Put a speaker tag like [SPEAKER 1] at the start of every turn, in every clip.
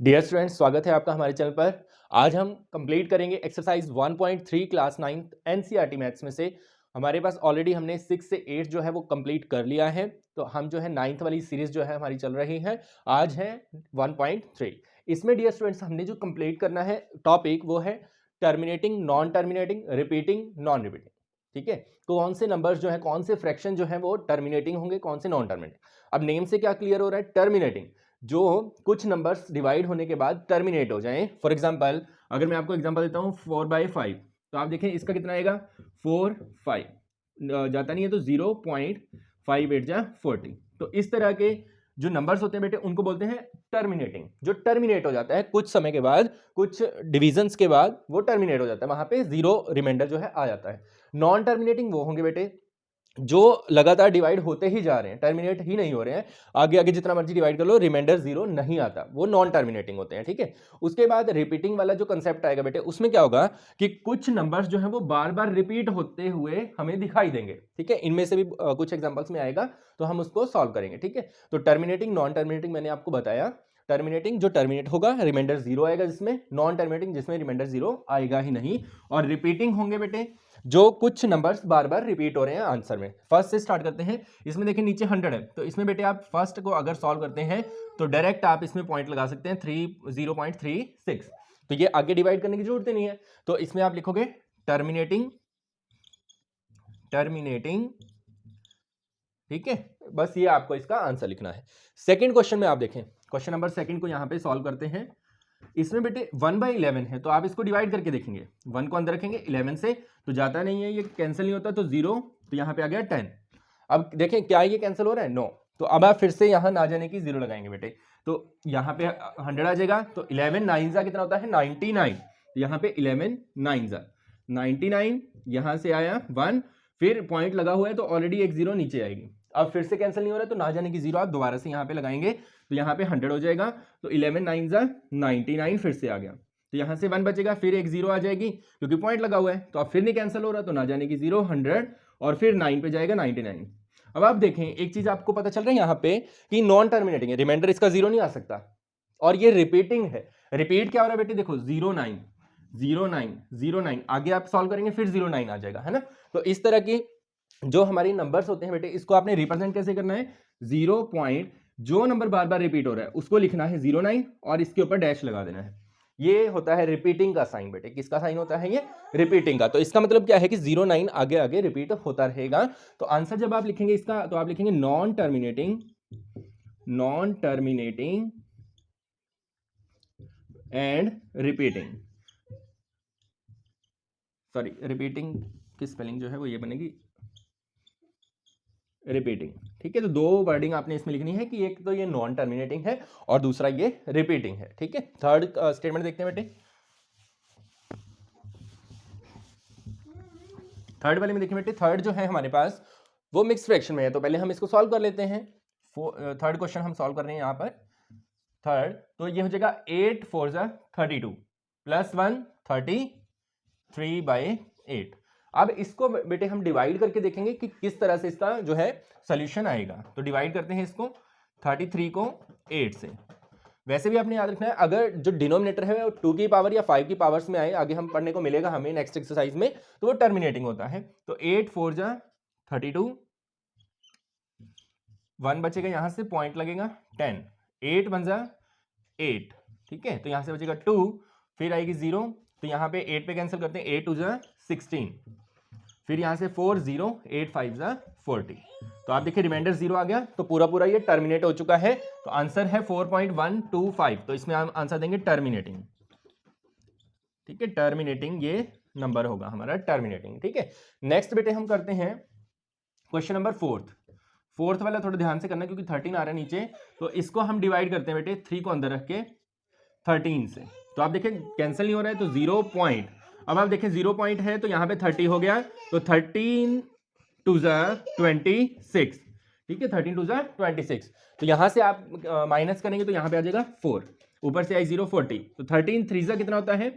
[SPEAKER 1] Dear students, स्वागत है आपका हमारे चैनल पर। आज हम कंप्लीट करेंगे exercise 1.3 class 9th NCERT maths में से। हमारे पास ऑलरेडी हमने 6 से 8 जो है वो कंप्लीट कर लिया है, तो हम जो है 9th वाली सीरीज जो है हमारी चल रही है। आज है 1.3। इसमें डियर स्टूडेंट्स हमने जो कंप्लीट करना है टॉपिक वो है terminating, non terminating, repeating, non repeating. ठीक है, तो कौन से नंबर्स जो है, कौन से फ्रैक्शन जो है वो टर्मिनेटिंग होंगे, कौन से नॉन टर्मिनेटिंग। अब नेम से क्या क्लियर हो रहा है, टर्मिनेटिंग जो कुछ नंबर्स डिवाइड होने के बाद टर्मिनेट हो जाएं। फॉर एग्जांपल अगर मैं आपको एग्जांपल देता हूं 4/5, तो आप देखें इसका कितना आएगा 4/5 जाता नहीं है तो 0.58 जा 40। तो इस तरह के जो नंबर्स होते हैं बेटे उनको बोलते हैं टर्मिनेटिंग। जो टर्मिनेट हो जाता है कुछ समय के बाद, कुछ डिविजन्स के बाद वो टर्मिनेट हो जाता है, वहां पे जीरो रिमाइंडर जो है आ जाता है। नॉन टर्मिनेटिंग वो होंगे बेटे जो लगातार डिवाइड होते ही जा रहे हैं, टर्मिनेट ही नहीं हो रहे हैं, आगे आगे जितना मर्जी डिवाइड कर लो रिमाइंडर जीरो नहीं आता, वो नॉन टर्मिनेटिंग होते हैं। ठीक है, उसके बाद रिपीटिंग वाला जो कंसेप्ट आएगा बेटे, उसमें क्या होगा कि कुछ नंबर्स जो है वो बार बार रिपीट होते हुए हमें दिखाई देंगे। ठीक है, इनमें से भी कुछ एग्जांपल्स में आएगा तो हम उसको सॉल्व करेंगे। ठीक है, तो टर्मिनेटिंग, नॉन टर्मिनेटिंग मैंने आपको बताया। टर्मिनेटिंग जो टर्मिनेट होगा रिमाइंडर जीरो आएगा जिसमें, नॉन टर्मिनेटिंग जिसमें रिमाइंडर जीरो आएगा ही नहीं, और रिपीटिंग होंगे बेटे जो कुछ नंबर्स बार बार रिपीट हो रहे हैं आंसर में। फर्स्ट से स्टार्ट करते हैं। इसमें देखिए नीचे 100 है, तो इसमें बेटे आप फर्स्ट को अगर सॉल्व करते हैं तो डायरेक्ट आप इसमें पॉइंट लगा सकते हैं 0.36। तो ये आगे डिवाइड करने की जरूरत ही नहीं है, तो इसमें आप लिखोगे टर्मिनेटिंग, टर्मिनेटिंग। ठीक है, बस ये आपको इसका आंसर लिखना है। सेकंड क्वेश्चन में आप देखें, क्वेश्चन नंबर सेकंड को यहां पे सॉल्व करते हैं। इसमें बेटे 1/11 है, तो आप इसको डिवाइड करके देखेंगे। 1 को अंदर रखेंगे, 11 से तो जाता नहीं है, ये कैंसिल नहीं होता, तो 0, तो यहाँ पे आ गया 10। अब देखें क्या ये कैंसिल हो रहा है, नो। तो अब आप फिर से यहाँ ना जाने की 0 लगाएंगे बेटे, तो यहाँ पे 100 आ जाएगा, तो 11 9 जा कितना होता है 99, तो यहाँ पे 11 9 जा 99, यहाँ से आया 1, फिर पॉइंट लगा हुआ है तो ऑलरेडी एक 0 नीचे आएगी। अब फिर से कैंसिल नहीं हो रहा है तो ना जाने की 0 आप दोबारा से यहाँ पे लगाएंगे, तो यहाँ पे 100 हो जाएगा, तो 11 9 जा 99 फिर से आ गया, तो यहाँ से 1 बचेगा, फिर एक 0 आ जाएगी क्योंकि पॉइंट लगा हुआ है, तो अब फिर नहीं कैंसिल हो रहा, तो ना जाने की 0 100, और फिर 9 पे जाएगा 99। अब आप देखें एक चीज आपको पता चल रहा है यहाँ पे कि नॉन टर्मिनेटिंग है, रिमाइंडर इसका 0 नहीं आ सकता, और ये रिपीटिंग है। रिपीट क्या हो रहा है बेटे, देखो 09 09 09, आगे आप सॉल्व करेंगे फिर 09 आ जाएगा, है ना। तो इस तरह की जो हमारी नंबर्स होते हैं बेटे, इसको आपने रिप्रेजेंट कैसे करना है, 0 पॉइंट जो नंबर बार बार रिपीट हो रहा है उसको लिखना है 09 और इसके ऊपर डैश लगा देना है। ये होता है रिपीटिंग का साइन बेटे। किसका साइन होता है, ये रिपीटिंग का। तो इसका मतलब क्या है कि 09 आगे आगे रिपीट होता रहेगा। तो आंसर जब आप लिखेंगे इसका, तो आप लिखेंगे non terminating, non terminating and repeating. Sorry, repeating की स्पेलिंग जो है वो ये बनेगी रिपीटिंग। ठीक है, तो दो वर्डिंग आपने इसमें लिखनी है कि एक तो ये नॉन टर्मिनेटिंग है और दूसरा ये रिपीटिंग है। ठीक है, थर्ड स्टेटमेंट देखते हैं बेटे। थर्ड वाले में देखिए बेटे, थर्ड जो है हमारे पास वो मिक्स फ्रैक्शन में है, तो पहले हम इसको सॉल्व कर लेते हैं। थर्ड क्वेश्चन हम सॉल्व कर रहे हैं यहाँ पर। थर्ड तो ये हो जाएगा 8 4 जा 32 प्लस 1 33/8। अब इसको बेटे हम डिवाइड करके देखेंगे कि किस तरह से इसका जो है सोल्यूशन आएगा। तो डिवाइड करते हैं इसको 33 को 8 से। वैसे भी आपने याद रखना है, अगर जो डिनोमिनेटर है वो 2 की पावर या 5 की पावर्स में आए, आगे हम पढ़ने को मिलेगा हमें नेक्स्ट एक्सरसाइज में, तो वो टर्मिनेटिंग होता है। तो 8 4 जा 32, 1 बचेगा, यहां से पॉइंट लगेगा 10, 8 1 जा 8। ठीक है, तो यहां से बचेगा 2, फिर आएगी 0, तो यहां पे 8 पे कैंसिल करते हैं, 8 2 जा 16, फिर यहां से 4 0, 8 5 जा 40। तो आप देखिए रिमाइंडर 0 आ गया, तो पूरा पूरा ये टर्मिनेट हो चुका है। तो आंसर है 4.125, तो इसमें हम आंसर देंगे टर्मिनेटिंग। ठीक है, टर्मिनेटिंग ये नंबर होगा हमारा टर्मिनेटिंग। ठीक है, नेक्स्ट बेटे हम करते हैं क्वेश्चन नंबर फोर्थ वाला थोड़ा ध्यान से करना क्योंकि 13 आ रहा है नीचे। तो इसको हम डिवाइड करते हैं बेटे 3 को अंदर रख के 13 से। तो आप देखें कैंसिल नहीं हो रहा है, तो 0 पॉइंट, अब आप देखें 0 पॉइंट है तो यहाँ पे 30 हो गया, तो 13 2 जा 26। ठीक है, 13 2 जा 26, तो यहाँ से आप माइनस करेंगे तो यहाँ पे आ जाएगा 4, ऊपर से आई 0 40, तो 13 3 जा कितना होता है,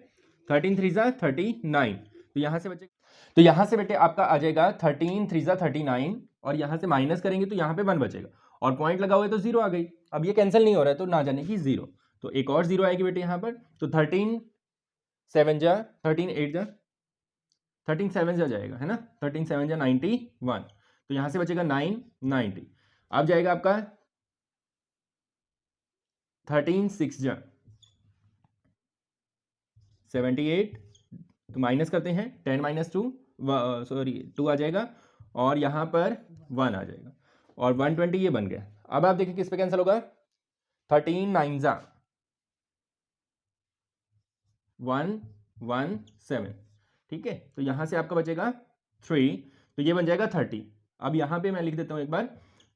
[SPEAKER 1] 13 3 जा 39, तो यहाँ से बचेगा, तो यहाँ से बेटे आपका आ जाएगा 13 3 जा 39, और यहाँ से माइनस करेंगे तो यहाँ पे 1 बचेगा, और पॉइंट लगा हुआ है तो 0 आ गई। अब ये कैंसिल नहीं हो रहा है तो ना जाने की 0, तो एक और 0 आएगी बेटे यहाँ पर, तो 13 7 जा 13 8 जा 13 7 जा जाएगा, है ना, 13 7 जा 91, तो यहाँ से बचेगा 9 90। अब जाएगा आपका 13 6 जा 78, तो माइनस करते हैं 10 - 2 सॉरी 2 आ जाएगा, और यहाँ पर 1 आ जाएगा, और 120 ये बन गया। अब आप देखिए किस पे कैंसिल होगा, 13 9 जा 117, ठीक है, तो यहाँ से आपका बचेगा 3, तो ये बन जाएगा 30। अब यहाँ पे मैं लिख देता हूँ एक बार,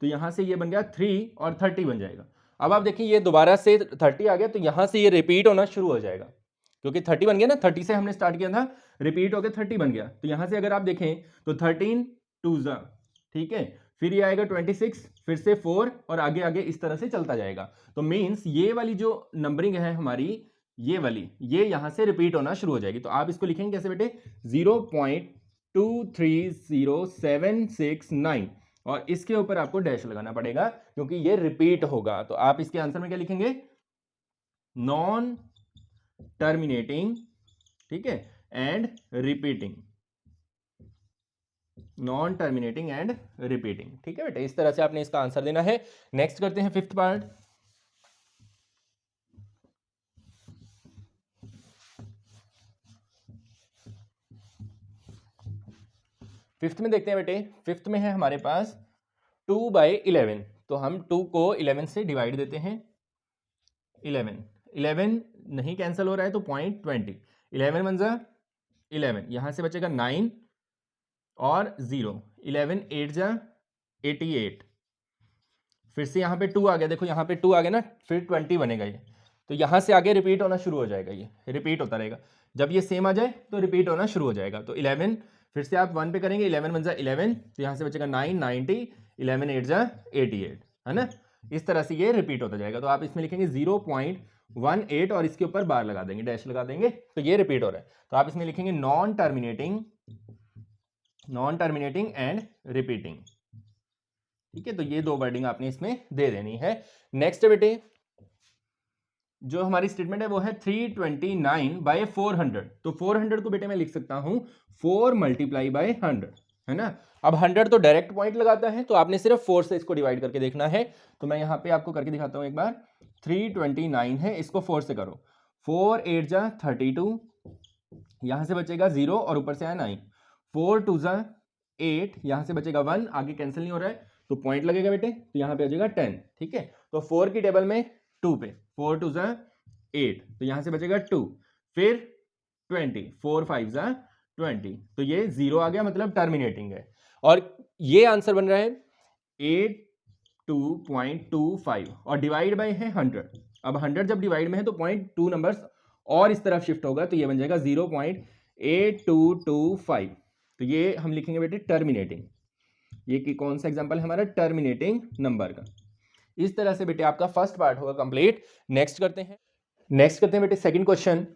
[SPEAKER 1] तो यहाँ से ये बन गया 3 और 30 बन जाएगा। अब आप देखिए ये दोबारा से 30 आ गया, तो यहाँ से ये रिपीट होना शुरू हो जाएगा, क्योंकि 30 बन गया ना, 30 से हमने स्टार्ट किया था, रिपीट होकर 30 बन गया। तो यहाँ से अगर आप देखें तो 13 2 जा, ठीक है, फिर ये आएगा 26, फिर से 4, और आगे आगे इस तरह से चलता जाएगा। तो मीन्स ये वाली जो नंबरिंग है हमारी, ये वाली, ये यहाँ से रिपीट होना शुरू हो जाएगी। तो आप इसको लिखेंगे कैसे बेटे, 0.230769, और इसके ऊपर आपको डैश लगाना पड़ेगा क्योंकि ये रिपीट होगा। तो आप इसके आंसर में क्या लिखेंगे, नॉन टर्मिनेटिंग, ठीक है, and repeating, non terminating and repeating, ठीक है बेटे, इस तरह से आपने इसका आंसर देना है। नेक्स्ट करते हैं फिफ्थ पार्ट। फिफ्थ में देखते हैं बेटे, फिफ्थ में है हमारे पास 2/11, तो हम 2 को 11 से डिवाइड देते हैं, 11 नहीं कैंसिल हो रहा है तो 0.20, 11 1 जा 11, यहाँ से बचेगा 9 और 0, 11 8 जा 88, फिर से यहाँ पे 2 आ गया, देखो यहाँ पे 2 आ गया ना, फिर 20 बनेगा ये, तो यहाँ से आगे रिपीट होना शुरू हो जाएगा, ये रिपीट होता रहेगा, जब ये सेम आ जाए तो रिपीट होना शुरू हो जाएगा। तो 11 फिर से आप 1 पे करेंगे, 11 1 जा 11, तो यहाँ से बचेगा 9 90, 11 8 जा 88, है ना, इस तरह से ये रिपीट होता जाएगा। तो आप इसमें लिखेंगे 0.18 और इसके ऊपर बार लगा देंगे, डैश लगा देंगे, तो ये रिपीट हो रहा है। तो आप इसमें लिखेंगे नॉन टर्मिनेटिंग एंड रिपीटिंग, ठीक है, तो ये दो वर्डिंग आपने इसमें दे देनी है। नेक्स्ट बेटे जो हमारी स्टेटमेंट है वो है 329/400, तो 400 को बेटे मैं लिख सकता हूं 4 × 100, है ना। अब 100 तो डायरेक्ट पॉइंट लगाता है, तो आपने सिर्फ 4 से इसको डिवाइड करके देखना है। तो मैं यहाँ पे आपको करके दिखाता हूँ एक बार, 329 है, इसको 4 से करो, 4 8 जा 32, यहाँ से बचेगा 0 और ऊपर से आया 9, 4 2 जा 8, यहाँ से बचेगा 1, आगे कैंसिल नहीं हो रहा है तो पॉइंट लगेगा बेटे, तो यहाँ पे आ जाएगा 10, ठीक है। तो 4 की टेबल में 2 पे 4 2 जा 8, तो यहाँ से बचेगा 2, फिर 20, 4 5 जा 20, तो ये 0 आ गया, मतलब टर्मिनेटिंग है। और ये आंसर बन रहा है 82.25 और डिवाइड बाय है 100। अब 100 जब डिवाइड में है तो 0.2 नंबर्स और इस तरफ शिफ्ट होगा, तो ये बन जाएगा 0.8225। तो ये हम लिखेंगे बेटे टर्मिनेटिंग, ये कि कौन सा एग्जांपल है हमारा, टर्मिनेटिंग नंबर का। इस तरह से बेटे आपका फर्स्ट पार्ट होगा कंप्लीट। नेक्स्ट करते हैं बेटे second question.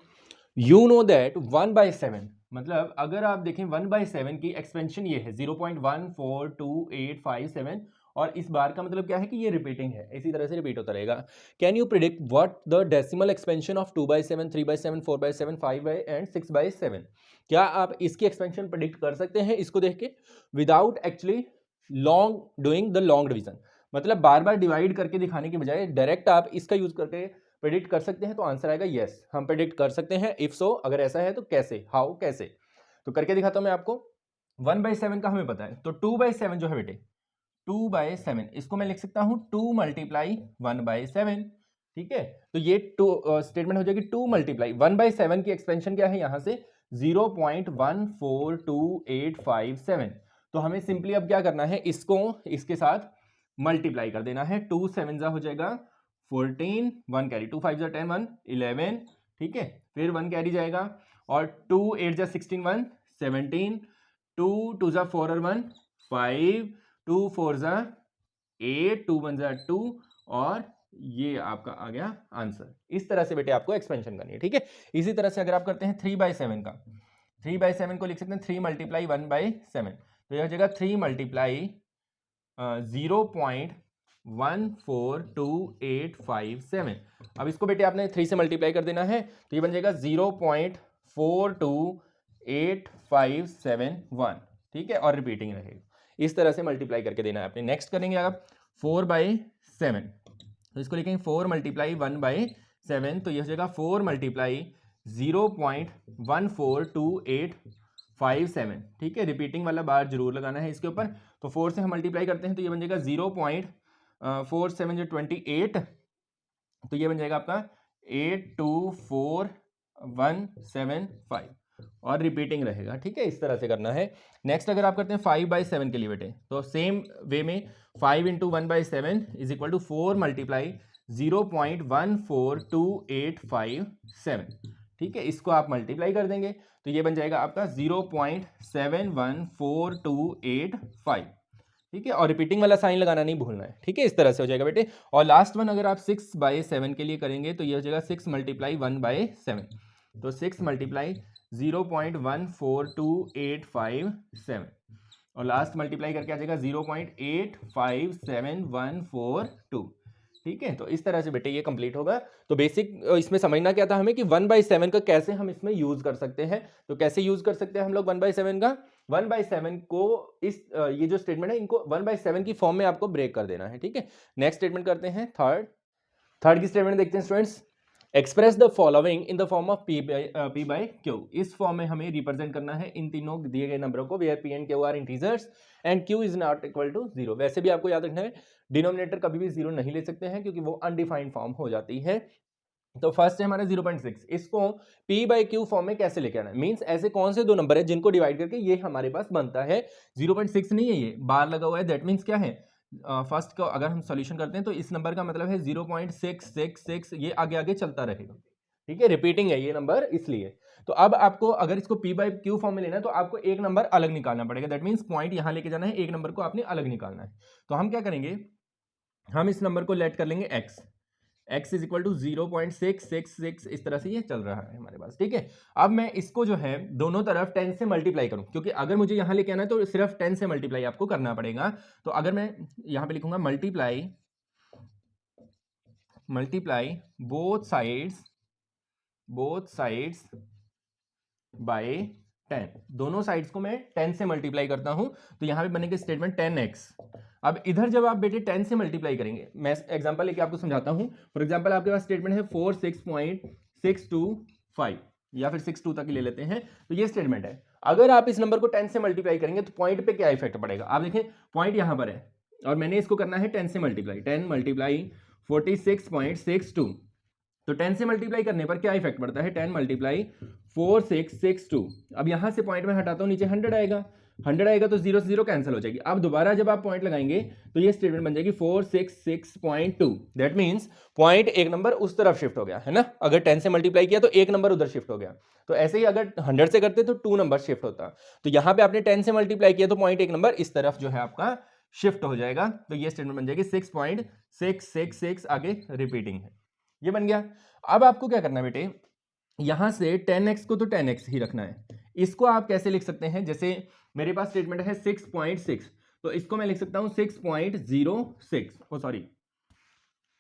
[SPEAKER 1] You know that 1/7, मतलब अगर आप देखें 1/7 की एक्सपेंशन ये है 0.142857, और इस बार का मतलब क्या है कि ये रिपीटिंग है, इसी तरह से रिपीट होता रहेगा। Can you predict what the decimal expansion of 2/7, 3/7, 4/7, 5 and 6/7? क्या आप इसकी एक्सपेंशन प्रिडिक्ट कर सकते हैं इसको देख के, without actually long doing the long division? मतलब बार बार डिवाइड करके दिखाने की बजाय डायरेक्ट आप इसका यूज करके प्रेडिक्ट कर सकते हैं। तो आंसर आएगा यस, हम प्रेडिक्ट कर सकते हैं। इफ सो, अगर ऐसा है तो कैसे, हाउ, कैसे? तो करके दिखाता हूं मैं आपको। 1/7 का हमें पता है, तो 2/7 जो है बेटे, 2/7 इसको मैं लिख सकता हूं 2 × 1/7, ठीक है। तो ये स्टेटमेंट हो जाएगी 2 × 1/7 की एक्सपेंशन क्या है यहाँ से 0.142857। तो हमें सिंपली अब क्या करना है, इसको इसके साथ मल्टीप्लाई कर देना है। 2 7 जा हो जाएगा 14, 1 कैरी, 2 5 जा 10, 1 11, ठीक है, फिर 1 कैरी जाएगा, और 2 8 जा 16, 1 17, 2 2 जा 4 और 1 5, 2 4 जा 8, 2 1 जा 2, और ये आपका आ गया आंसर। इस तरह से बेटे आपको एक्सपेंशन करनी है, ठीक है। इसी तरह से अगर आप करते हैं 3/7 का, 3/7 को लिख सकते हैं 3 × 1/7, तो यह हो जाएगा 3 × 0.1 0.142857। अब इसको बेटे आपने 3 से मल्टीप्लाई कर देना है तो ये बन जाएगा 0.428571, ठीक है, और रिपीटिंग रहेगा। इस तरह से मल्टीप्लाई करके देना है आपने। नेक्स्ट करेंगे आप 4/7, तो इसको लिखेंगे 4 मल्टीप्लाई 1/7, तो ये हो जाएगा 4 मल्टीप्लाई 0.142857, ठीक है। रिपीटिंग वाला बार जरूर लगाना है इसके ऊपर। तो 4 से हम मल्टीप्लाई करते हैं तो ये बन जाएगा 0.4728, तो ये बन जाएगा आपका 824175 और रिपीटिंग रहेगा, ठीक है। इस तरह से करना है। नेक्स्ट अगर आप करते हैं 5/7 के लिए बेटे, तो सेम वे में 5 × 1/7 इज इक्वल टू 4 मल्टीप्लाई 0.14285, ठीक है। इसको आप मल्टीप्लाई कर देंगे तो ये बन जाएगा आपका 0.714285, ठीक है, और रिपीटिंग वाला साइन लगाना नहीं भूलना है, ठीक है। इस तरह से हो जाएगा बेटे। और लास्ट वन अगर आप 6/7 के लिए करेंगे तो ये हो जाएगा 6 मल्टीप्लाई 1/7, तो 6 मल्टीप्लाई 0.14285 और लास्ट मल्टीप्लाई करके आ जाएगा 0.857142, ठीक है। तो इस तरह से बेटे ये कंप्लीट होगा। तो बेसिक इसमें समझना क्या था हमें कि 1/7 का कैसे हम इसमें यूज कर सकते हैं। तो कैसे यूज कर सकते हैं हम लोग 1/7 का, 1/7 को इस ये जो स्टेटमेंट है इनको 1/7 की फॉर्म में आपको ब्रेक कर देना है, ठीक है। नेक्स्ट स्टेटमेंट करते हैं थर्ड की स्टेटमेंट देखते हैं students. Express the following in the form of p by Q. इस फॉर्म में हमें रिप्रेजेंट करना है इन तीनों दिए गए नंबरों को, where p and q are integers and q is not equal to 0। वैसे भी आपको याद रखना है डिनोमिनेटर कभी भी 0 नहीं ले सकते हैं क्योंकि वो अनडिफाइंड फॉर्म हो जाती है। तो फर्स्ट है हमारा 0.6, इसको p बाई क्यू फॉर्म में कैसे लेके आना है, मींस ऐसे कौन से दो नंबर है जिनको डिवाइड करके ये हमारे पास बनता है 0.6 नहीं है, ये बार लगा हुआ है, दैट मींस क्या है, फर्स्ट को अगर हम सॉल्यूशन करते हैं तो इस नंबर का मतलब है 0.666, ये आगे आगे चलता रहेगा, ठीक है, रिपीटिंग है ये नंबर इसलिए। तो अब आपको अगर इसको p बाई क्यू फॉर्म में लेना है तो आपको एक नंबर अलग निकालना पड़ेगा, दैट मींस पॉइंट यहां लेके जाना है, एक नंबर को आपने अलग निकालना है। तो हम क्या करेंगे, हम इस नंबर को लेट कर लेंगे x इज इक्वल टू 0.666, इस तरह से ये चल रहा है हमारे पास, ठीक है। अब मैं इसको जो है दोनों तरफ 10 से मल्टीप्लाई करूं, क्योंकि अगर मुझे यहां लेके आना है तो सिर्फ 10 से मल्टीप्लाई आपको करना पड़ेगा। तो अगर मैं यहां पे लिखूंगा मल्टीप्लाई बोथ साइड्स बाय 10, दोनों साइड्स को मैं 10 से मल्टीप्लाई करता हूं तो यहां पे बनेगा स्टेटमेंट 10x। अब इधर जब आप बेटे 10 से मल्टीप्लाई करेंगे, मैं एग्जांपल लेके आपको समझाता हूं। फॉर एग्जांपल आपके पास स्टेटमेंट है 46.625 या फिर 62 तक ले लेते हैं, तो ये स्टेटमेंट है। अगर आप इस नंबर को 10 से मल्टीप्लाई करेंगे तो पॉइंट पे क्या इफेक्ट पड़ेगा, आप देखें पॉइंट यहां पर है और मैंने इसको करना है 10 से मल्टीप्लाई, 10 मल्टीप्लाई 46.62, तो 10 से मल्टीप्लाई करने पर क्या इफेक्ट पड़ता है, 10 मल्टीप्लाई 4662। अब यहां से पॉइंट में हटाता हूं, नीचे 100 आएगा, 100 आएगा तो 0 से 0 कैंसिल हो जाएगी। अब दोबारा जब आप पॉइंट लगाएंगे तो ये स्टेटमेंट बन जाएगी 466.2, दैट मींस पॉइंट एक नंबर उस तरफ शिफ्ट हो गया है ना। अगर 10 से मल्टीप्लाई किया तो एक नंबर उधर शिफ्ट हो गया, तो ऐसे ही अगर 100 से करते तो 2 नंबर शिफ्ट होता। तो यहां पे आपने 10 से मल्टीप्लाई किया तो पॉइंट एक नंबर इस तरफ जो है आपका शिफ्ट हो जाएगा, तो ये स्टेटमेंट बन जाएगी 6.666, आगे रिपीटिंग है, ये बन गया। अब आपको क्या करना है बेटे, यहां से 10x को तो 10x ही रखना है। इसको आप कैसे लिख सकते हैं, जैसे मेरे पास स्टेटमेंट है 6.6, तो इसको मैं लिख सकता हूं 6.06, ओ सॉरी,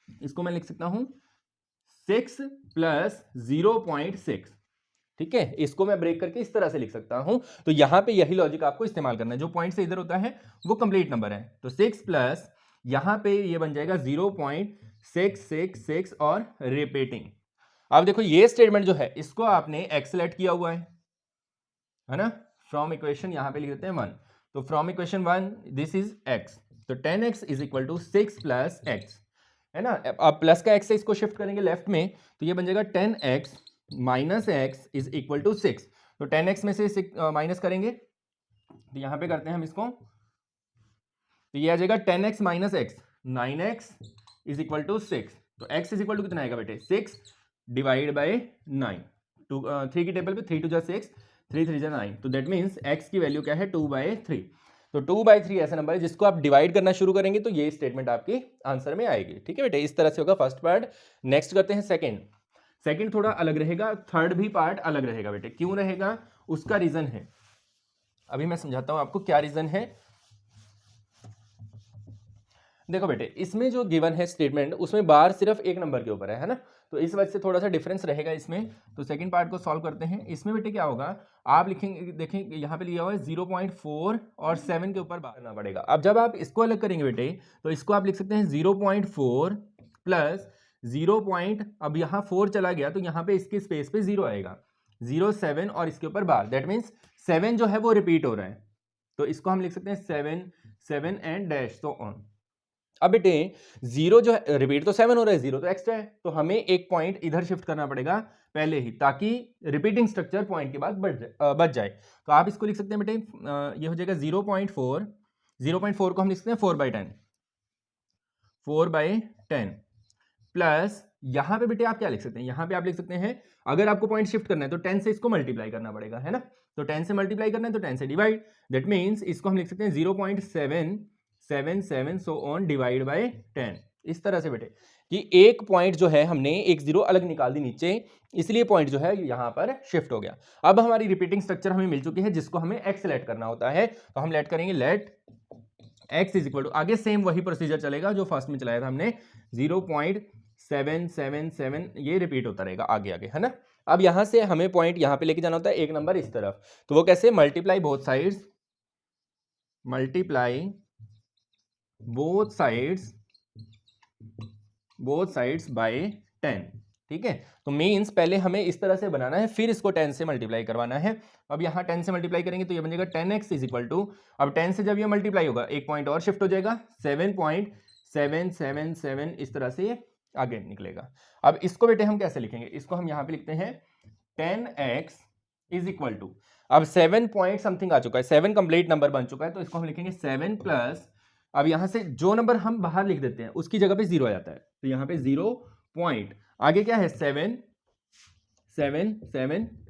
[SPEAKER 1] इसको मैं लिख सकता हूं 6 + 0.6, ठीक है। इसको मैं ब्रेक करके इस तरह से लिख सकता हूं। तो यहां पे यही लॉजिक आपको इस्तेमाल करना है, जो पॉइंट से इधर होता है वो कंप्लीट नंबर है। तो 6 प्लस यहां पे ये बन जाएगा 0.666 और रिपीटिंग। अब देखो ये स्टेटमेंट जो है इसको आपने एक्सलेट किया हुआ है ना, फ्रॉम इक्वेशन यहां पे लिख देते हैं 1, तो from equation 1 this is x, तो 10x is equal to 6 + x, है ना। अब प्लस का x से इसको शिफ्ट करेंगे लेफ्ट में, तो ये बन जाएगा 10x - x is equal to 6, तो 10x में से माइनस करेंगे तो यहां पे करते हैं हम इसको, तो ये आ जाएगा 10x - x, 9x is equal to 6, तो x इज इक्वल टू कितना आएगा बेटे, 6 डिवाइड बाय 9, 3 की टेबल पे 3 × 2 = 6, 3 × 3 = 9, तो दैट मीन्स x की वैल्यू क्या है 2/3। तो 2/3 ऐसा नंबर है जिसको आप डिवाइड करना शुरू करेंगे तो ये स्टेटमेंट आपकी आंसर में आएगी, ठीक है बेटे। इस तरह से होगा फर्स्ट पार्ट। नेक्स्ट करते हैं सेकंड थोड़ा अलग रहेगा, थर्ड भी पार्ट अलग रहेगा बेटे। क्यों रहेगा, उसका रीजन है, अभी मैं समझाता हूं आपको क्या रीजन है। देखो बेटे, इसमें जो गिवन है स्टेटमेंट, उसमें बार सिर्फ एक नंबर के ऊपर है ना, तो इस वजह से थोड़ा सा डिफरेंस रहेगा इसमें। तो सेकंड पार्ट को सॉल्व करते हैं। इसमें बेटे क्या होगा, आप लिखेंगे, देखें यहाँ पे लिया हुआ है 0.4 और 7 के ऊपर बार करना पड़ेगा। अब जब आप इसको अलग करेंगे बेटे, तो इसको आप लिख सकते हैं 0.4 प्लस 0. अब यहाँ 4 चला गया तो यहाँ पे इसकी स्पेस पे 0 आएगा, 0.7 और इसके ऊपर बार, दैट मीन्स 7 जो है वो रिपीट हो रहा है, तो इसको हम लिख सकते हैं 7 एंड डैश सो ऑन। अब बेटे 0 जो है रिपीट तो 7 हो रहा है, 0 तो एक्स्ट्रा है, तो हमें एक पॉइंट इधर शिफ्ट करना पड़ेगा पहले ही, ताकि रिपीटिंग स्ट्रक्चर पॉइंट के बाद बच जाए। तो आप इसको लिख सकते हैं बेटे, ये हो जाएगा 0.4, 0.4 को हम लिख सकते हैं 4/10, 4/10 प्लस यहां पे बेटे आप क्या लिख सकते हैं, यहां पे आप लिख सकते हैं, अगर आपको पॉइंट शिफ्ट करना है तो 10 से इसको मल्टीप्लाई करना पड़ेगा, है ना, तो 10 से मल्टीप्लाई करना है तो 10 से डिवाइड, दैट मीन्स इसको हम लिख सकते हैं 0.777 सो ऑन डिवाइड बाय 10। इस तरह से बेटे कि एक पॉइंट जो है हमने एक जीरो अलग निकाल दी नीचे, इसलिए पॉइंट जो है यहां पर शिफ्ट हो गया। अब हमारी रिपीटिंग स्ट्रक्चर हमें मिल चुकी है, जिसको हमें एक्स लेट करना होता है, तो हम लेट करेंगे let x is equal to, आगे सेम वही प्रोसीजर चलेगा जो फर्स्ट में चलाया था हमने, 0.777 ये रिपीट होता रहेगा आगे आगे, है ना। अब यहां से हमें पॉइंट यहां पे लेके जाना होता है एक नंबर इस तरफ, तो वो कैसे, multiply both sides, multiply both sides by 10, ठीक है। तो मींस पहले हमें इस तरह से बनाना है, फिर इसको 10 से मल्टीप्लाई करवाना है। अब यहाँ 10 से मल्टीप्लाई करेंगे तो ये बन जाएगा 10x इज इक्वल टू, अब 10 से जब ये मल्टीप्लाई होगा एक पॉइंट और शिफ्ट हो जाएगा, 7.777 इस तरह से ये आगे निकलेगा। अब इसको बेटे हम कैसे लिखेंगे, इसको हम यहाँ पे लिखते हैं 10x इज इक्वल टू, अब 7 पॉइंट समथिंग आ चुका है, 7 कंप्लीट नंबर बन चुका है, तो इसको हम लिखेंगे 7 प्लस, अब यहां से जो नंबर हम बाहर लिख देते हैं उसकी जगह पे 0 आ जाता है, तो यहां पे 0 पॉइंट, आगे क्या है 7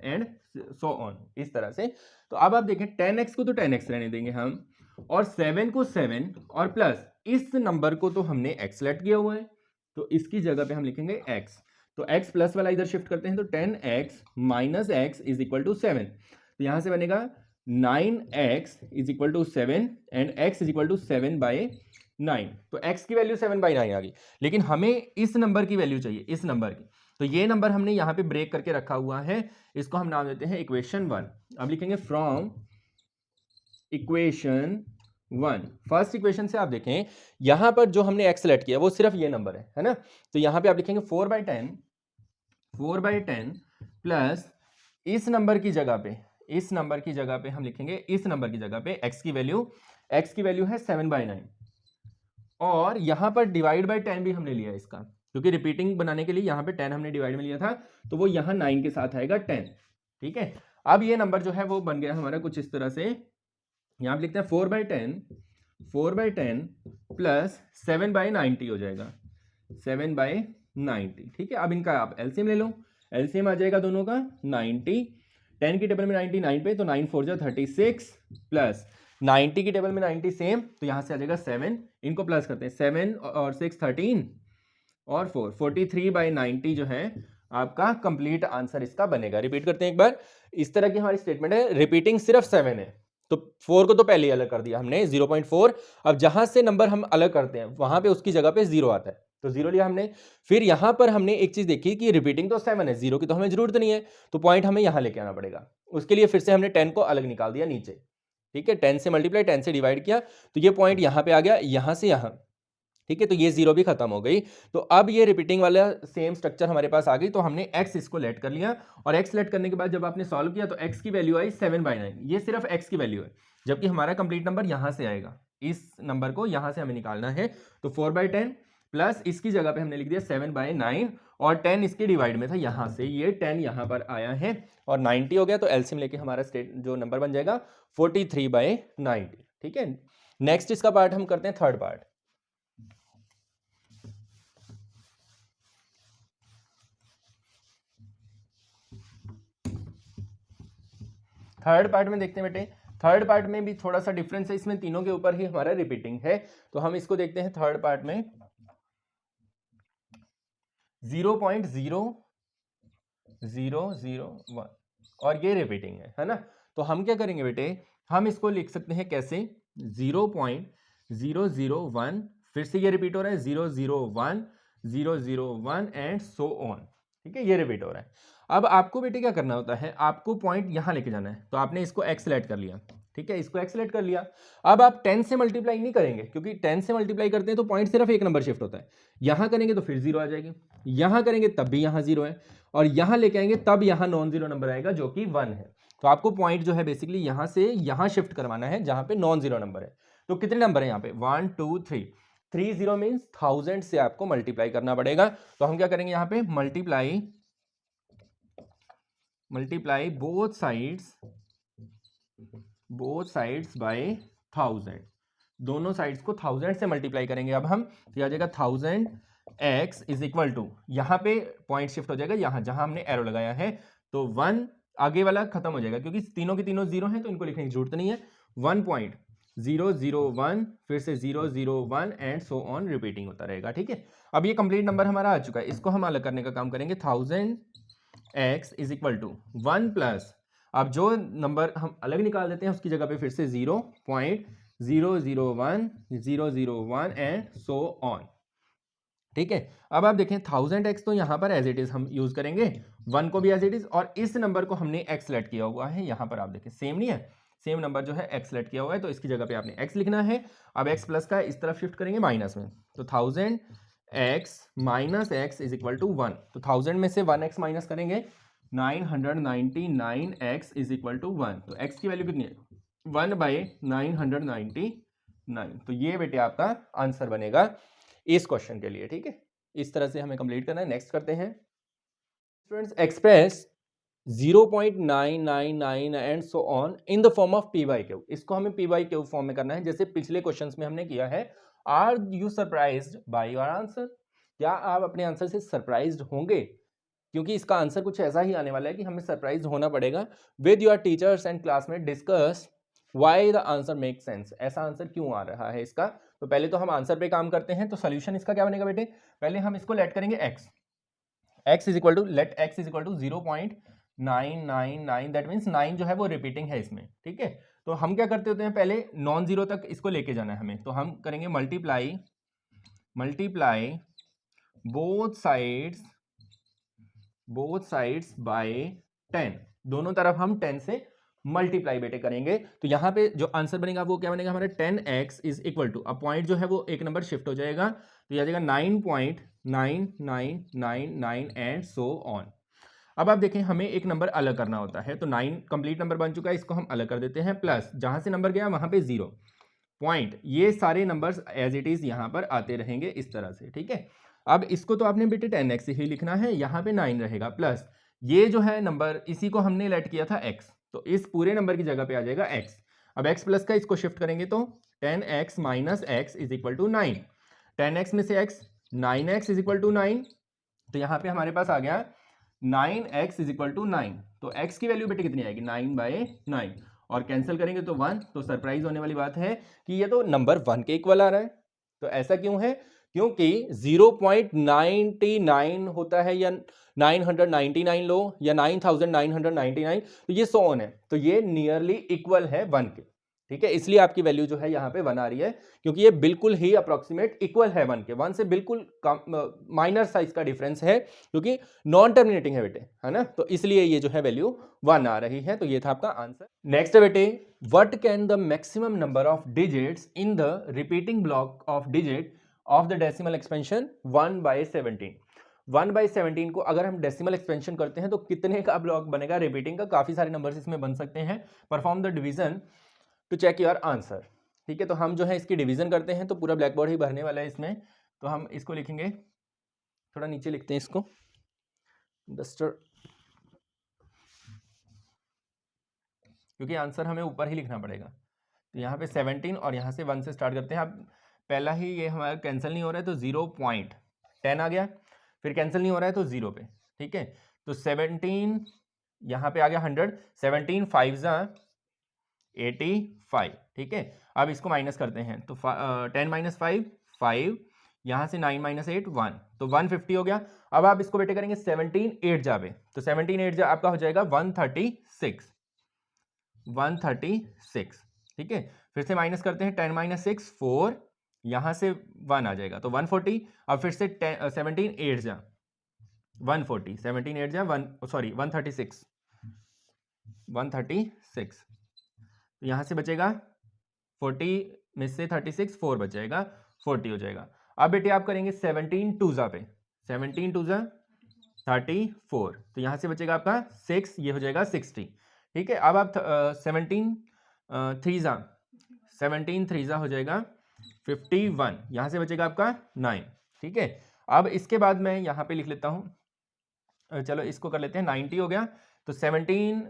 [SPEAKER 1] एंड सो ऑन, इस तरह से। तो अब आप देखें 10x को तो 10x रहने देंगे हम, और 7 को 7, और प्लस इस नंबर को तो हमने x लेट किया हुआ है, तो इसकी जगह पे हम लिखेंगे x, तो x प्लस वाला इधर शिफ्ट करते हैं, तो 10x minus x is equal to 7, तो यहां से बनेगा 9x is equal to 7 and x is equal to 7/9, तो x की वैल्यू 7/9 आ गई, लेकिन हमें इस नंबर की वैल्यू चाहिए, इस नंबर की, तो ये नंबर हमने यहाँ पे ब्रेक करके रखा हुआ है, इसको हम नाम देते हैं इक्वेशन 1। अब लिखेंगे फ्रॉम इक्वेशन 1, फर्स्ट इक्वेशन से आप देखें यहां पर जो हमने x सेलेक्ट किया वो सिर्फ ये नंबर है ना, तो यहां पे आप लिखेंगे 4/10 प्लस इस नंबर की जगह पे, इस नंबर की जगह पे हम लिखेंगे, इस नंबर की जगह पे x की वैल्यू है 7/9, और यहां पर डिवाइड बाय 10 भी हमने लिया है इसका, क्योंकि रिपीटिंग बनाने के लिए यहां पे 10 हमने डिवाइड में लिया था, तो वो यहां 9 के साथ आएगा 10, ठीक है। अब ये नंबर जो है वो बन गया हमारा कुछ इस तरह से, यहां पे लिखते हैं 4/10 प्लस 7/90 हो जाएगा, 7/90, ठीक है। अब इनका आप एलसीएम ले लो, एलसीएम आ जाएगा दोनों का 90, 10 की टेबल में 90 9 पे, तो 9 4 जा 36 प्लस 90 की टेबल में 90 सेम, तो यहां से आ जाएगा 7, इनको प्लस करते हैं, 7 और 6 13 और 4 43/90 जो है आपका कंप्लीट आंसर इसका बनेगा। रिपीट करते हैं एक बार, इस तरह की हमारी स्टेटमेंट है, रिपीटिंग सिर्फ 7 है, तो 4 को तो पहले ही अलग कर दिया हमने 0.4, अब जहां से नंबर हम अलग करते हैं वहां पे उसकी जगह पे 0 आता है, तो 0 लिया हमने। फिर यहां पर हमने एक चीज देखी कि रिपीटिंग तो 7 है, 0 की तो हमें जरूरत नहीं है, तो पॉइंट हमें यहां लेके आना पड़ेगा, उसके लिए फिर से हमने 10 को अलग निकाल दिया नीचे, ठीक है, 10 से मल्टीप्लाई 10 से डिवाइड किया, तो ये पॉइंट यहां पे आ गया, यहां से यहां, ठीक है, तो ये 0 भी खत्म हो गई। तो अब ये रिपीटिंग वाला सेम स्ट्रक्चर हमारे पास आ गई, तो हमने x इसको लेट कर लिया, और x लेट करने के बाद जब आपने सॉल्व किया तो x की वैल्यू आई 7/9, ये सिर्फ x की वैल्यू है, जबकि हमारा कंप्लीट नंबर यहां से आएगा, इस नंबर को यहां से हमें निकालना है, तो 4/10 प्लस इसकी जगह पे हमने लिख दिया 7/9, और 10 इसके डिवाइड में था, यहां से ये 10 यहां पर आया है और 90 हो गया, तो एलसीएम लेके हमारा जो नंबर बन जाएगा 43/90, ठीक है। नेक्स्ट इसका पार्ट हम करते हैं थर्ड पार्ट। थर्ड पार्ट में देखते हैं बेटे, थर्ड पार्ट में भी थोड़ा सा डिफरेंस है, इसमें तीनों के ऊपर ही हमारा रिपीटिंग है, तो हम इसको देखते हैं थर्ड पार्ट में 0.0001 और ये रिपीटिंग है ना, तो हम क्या करेंगे बेटे, हम इसको लिख सकते हैं कैसे, 0.0015 फिर से ये रिपीट हो रहा है 0 0 1 0 0 1 एंड सो ऑन। ठीक है, ये रिपीट हो रहा है। अब आपको बेटे क्या करना होता है, आपको पॉइंट यहां लेके जाना है। तो आपने इसको x सेलेक्ट कर लिया, ठीक है, इसको x सेलेक्ट कर लिया। अब आप 10 से मल्टीप्लाई नहीं करेंगे, क्योंकि 10 से मल्टीप्लाई करते हैं तो पॉइंट सिर्फ एक नंबर शिफ्ट होता है। यहां करेंगे तो फिर 0 आ जाएगी, यहां करेंगे तब भी यहां 0 है, और यहां लेके आएंगे तब यहां नॉन जीरो नंबर आएगा जो कि 1 है। तो आपको पॉइंट जो है बेसिकली यहां से यहां शिफ्ट करवाना है जहां पे नॉन जीरो नंबर है। तो कितने नंबर है यहाँ पे, 1 2 3, 30 मीन्स 1000 से आपको मल्टीप्लाई करना पड़ेगा। तो हम क्या करेंगे यहाँ पे, मल्टीप्लाई बोथ साइड्स बाय 1000, दोनों साइड्स को 1000 से मल्टीप्लाई करेंगे। अब हम तो आ जाएगा 1000x इज इक्वल टू, यहाँ पे पॉइंट शिफ्ट हो जाएगा यहाँ जहां हमने एरो लगाया है, तो 1 आगे वाला खत्म हो जाएगा, क्योंकि तीनों के तीनों 0 हैं तो इनको लिखने की जरूरत नहीं है। 1.001 फिर से 001 एंड सो ऑन रिपीटिंग होता रहेगा। ठीक है, अब ये कंप्लीट नंबर हमारा आ चुका है, इसको हम अलग करने का काम करेंगे। 1000x is equal to 1 plus, अब जो नंबर हम अलग निकाल देते हैं उसकी जगह पे फिर से 0.001 001 एंड सो ऑन। ठीक है, अब आप देखें 1000x तो यहाँ पर एज इट इज हम यूज करेंगे, 1 को भी एज इट इज, और इस नंबर को हमने x सेलेक्ट किया हुआ है। यहाँ पर आप देखें सेम नहीं है, सेम नंबर जो है x सेलेक्ट किया हुआ है, तो इसकी जगह पे आपने x लिखना है। अब x प्लस का इस तरफ शिफ्ट करेंगे माइनस में, तो 1000x minus x is equal to 1। तो 1000 में से 1x माइनस करेंगे, 999x इज इक्वल टू 1। तो x की वैल्यू कितनी है, 1/999। तो ये बेटे आपका आंसर बनेगा इस क्वेश्चन के लिए। ठीक है, इस तरह से हमें कंप्लीट करना है। नेक्स्ट करते हैं students, express 0.999 and so on in the form of p/q। इसको हमें p/q फॉर्म में करना है, जैसे पिछले क्वेश्चंस में हमने किया है। Are you surprised by your answer, क्या आप अपने आंसर से सरप्राइज्ड होंगे, क्योंकि इसका आंसर कुछ ऐसा ही आने वाला है कि हमें सरप्राइज होना पड़ेगा। With your teachers and classmate discuss why the answer make sense, ऐसा आंसर क्यों आ रहा है इसका। तो पहले तो हम आंसर पे काम करते हैं। तो सोल्यूशन इसका क्या बनेगा बेटे, पहले हम इसको लेट करेंगे x is equal to, let x is equal to 0.999, that means 9 जो है वो रिपीटिंग है इसमें। ठीक है, तो हम क्या करते होते हैं, पहले नॉन जीरो तक इसको लेके जाना है हमें। तो हम करेंगे मल्टीप्लाई बोथ साइड्स बाय 10, दोनों तरफ हम 10 से मल्टीप्लाई बेटे करेंगे। तो यहाँ पे जो आंसर बनेगा वो क्या बनेगा हमारा, 10x इज इक्वल टू, अब पॉइंट जो है वो एक नंबर शिफ्ट हो जाएगा, तो यह आ जाएगा 9.9999 एंड सो ऑन। अब आप देखें हमें एक नंबर अलग करना होता है, तो 9 कंप्लीट नंबर बन चुका है, इसको हम अलग कर देते हैं, प्लस जहां से नंबर गया वहां पे 0 पॉइंट, ये सारे नंबर्स एज इट इज यहाँ पर आते रहेंगे इस तरह से। ठीक है, अब इसको तो आपने बेटे 10x ही लिखना है, यहाँ पे 9 रहेगा, प्लस ये जो है नंबर इसी को हमने लेट किया था x, तो इस पूरे नंबर की जगह पे आ जाएगा x। अब x प्लस का इसको शिफ्ट करेंगे तो 10x minus x is equal to 9, 10x में से x 9x is equal to 9, तो यहाँ पे हमारे पास आ गया 9x इज इक्वल टू 9। तो x की वैल्यू बेटे कितनी आएगी, 9/9, और कैंसिल करेंगे तो 1। तो सरप्राइज होने वाली बात है कि ये तो नंबर 1 के इक्वल आ रहा है। तो ऐसा क्यों है, क्योंकि 0.99 होता है, या 999 लो, या 9999, तो ये 100 है, तो ये नियरली इक्वल है 1 के। ठीक है, इसलिए आपकी वैल्यू जो है यहाँ पे 1 आ रही है, क्योंकि ये बिल्कुल ही अप्रोक्सीमेट इक्वल है 1 के। 1 से बिल्कुल माइनर साइज का डिफरेंस है, क्योंकि नॉन टर्मिनेटिंग है बेटे, है ना, तो इसलिए ये जो है वैल्यू 1 आ रही है। तो ये था आपका आंसर। नेक्स्ट है बेटे, what can the maximum number of digits in the repeating block of digit of the decimal expansion 1/17। 1/17 को अगर हम डेसिमल एक्सपेंशन करते हैं तो कितने का ब्लॉक बनेगा रिपीटिंग का, काफी सारे नंबर्स इसमें बन सकते हैं। Perform the division to check your answer. ठीक है, तो हम जो है इसकी डिवीजन करते हैं, तो पूरा ब्लैक बोर्ड ही भरने वाला है इसमें। तो हम इसको लिखेंगे, थोड़ा नीचे लिखते हैं इसको, डस्टर, क्योंकि आंसर हमें ऊपर ही लिखना पड़ेगा। तो यहाँ पे 17 और यहाँ से 1 से स्टार्ट करते हैं। अब पहला ही ये हमारा कैंसिल नहीं हो रहा है, तो 0.10 आ गया, फिर कैंसिल नहीं हो रहा है तो 0 पे। ठीक है, तो 17 यहाँ पे आ गया 100, 17 5 85। ठीक है, अब इसको माइनस करते हैं, तो 10 माइनस 5 5, यहाँ से 9 माइनस 8 1, तो 150 हो गया। अब आप इसको बेटे करेंगे 17 8 जावे, तो 17 8 जा आपका हो जाएगा 136। ठीक है, फिर से माइनस करते हैं, 10 माइनस 6 4, यहाँ से 1 आ जाएगा तो 140। अब फिर से 17 8 जा 140, 17 8 जा 136, 136। तो यहाँ से बचेगा 40 में से 36 4 बच जाएगा, 40 हो जाएगा। अब बेटे आप करेंगे 17 टूजा पे, 17 टूजा 34, तो यहाँ से बचेगा आपका 6, ये हो जाएगा 60। ठीक है, अब आप 17 थ्रीजा, 17 थ्रीजा हो जाएगा 51, यहाँ से बचेगा आपका 9। ठीक है, अब इसके बाद मैं यहाँ पे लिख लेता हूँ, चलो इसको कर लेते हैं 90 हो गया। तो 17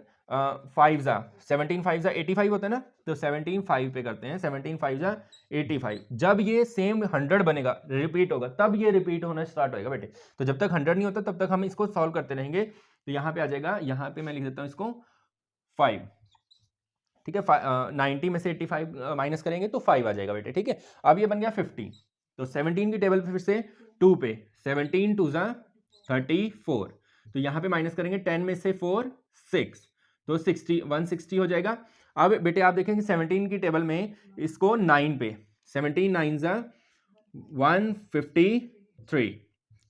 [SPEAKER 1] 5 जा 85 होता है ना, तो 17 5 पे करते हैं, 17 5 जा 85। जब ये सेम 100 बनेगा, रिपीट होगा, तब ये रिपीट होना स्टार्ट होएगा बेटे। तो जब तक 100 नहीं होता तब तक हम इसको सॉल्व करते रहेंगे। तो यहाँ पे आ जाएगा, यहाँ पे मैं लिख देता हूँ इसको 5। ठीक है, 90 में से 85 माइनस करेंगे तो 5 आ जाएगा बेटे। ठीक है, अब ये बन गया 50। तो 17 की टेबल पे फिर से 2 पे, 17 2 जा 34, तो यहाँ पे माइनस करेंगे 10 में से 4 6, तो 60 160 हो जाएगा। अब बेटे आप देखेंगे 17 की टेबल में इसको 9 पे, 17 9 जा 153,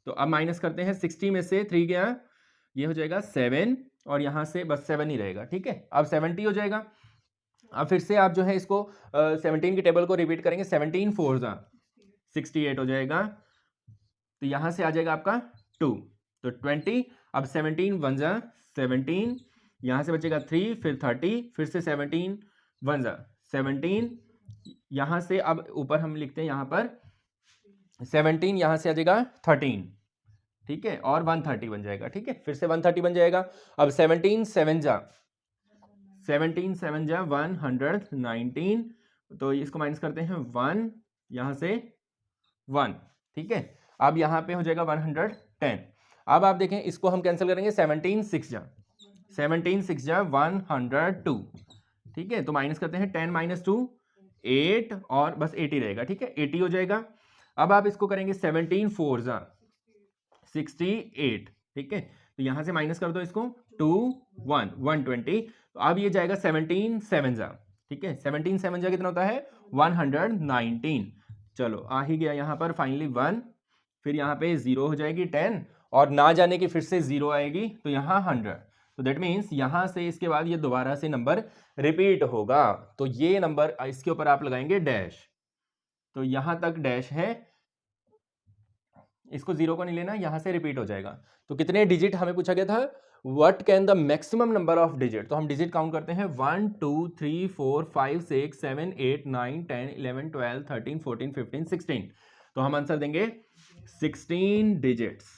[SPEAKER 1] तो अब माइनस करते हैं 60 में से 3 गया, ये हो जाएगा 7, और यहाँ से बस 7 ही रहेगा। ठीक है, अब 70 हो जाएगा। अब फिर से आप जो है इसको 17 की टेबल को रिपीट करेंगे, 17 4 जा 68 हो जाएगा, तो यहाँ से आ जाएगा आपका 2, तो 20। अब 17 1 जा 17, यहाँ से बचेगा 3, फिर 30, फिर से 17 1 जा 17, यहाँ से अब ऊपर हम लिखते हैं यहाँ पर 17, यहाँ से आ जाएगा 13। ठीक है, और 130 बन जाएगा। ठीक है, फिर से 130 बन जाएगा। अब 17 7 जा 119, तो इसको माइनस करते हैं 1, यहाँ से 1। ठीक है, अब यहाँ पे हो जाएगा 110। अब आप देखें इसको हम कैंसिल करेंगे, 17 6 जा 102। ठीक है, तो माइनस करते हैं 10 माइनस 2 8, और बस 80 रहेगा। ठीक है, 80 हो जाएगा। अब आप इसको करेंगे 17 4 जा 68। ठीक है, तो यहाँ से माइनस कर दो इसको 2 1 120, तो अब ये जाएगा 17 7 जा। ठीक है, 17 7 जा कितना होता है 119। चलो आ ही गया यहाँ पर फाइनली 1, फिर यहाँ पे 0 हो जाएगी 10, और ना जाने की फिर से 0 आएगी, तो यहाँ 100। तो दैट मीन्स यहाँ से इसके बाद ये दोबारा से नंबर रिपीट होगा, तो ये नंबर इसके ऊपर आप लगाएंगे डैश, तो यहाँ तक डैश है, इसको 0 को नहीं लेना, यहाँ से रिपीट हो जाएगा। तो कितने डिजिट हमें पूछा गया था, what can the maximum number of digit, तो हम डिजिट काउंट करते हैं 1 2 3 4 5 6 7 8 9 10 11 12 13 14 15 16, तो हम आंसर देंगे 16 डिजिट्स।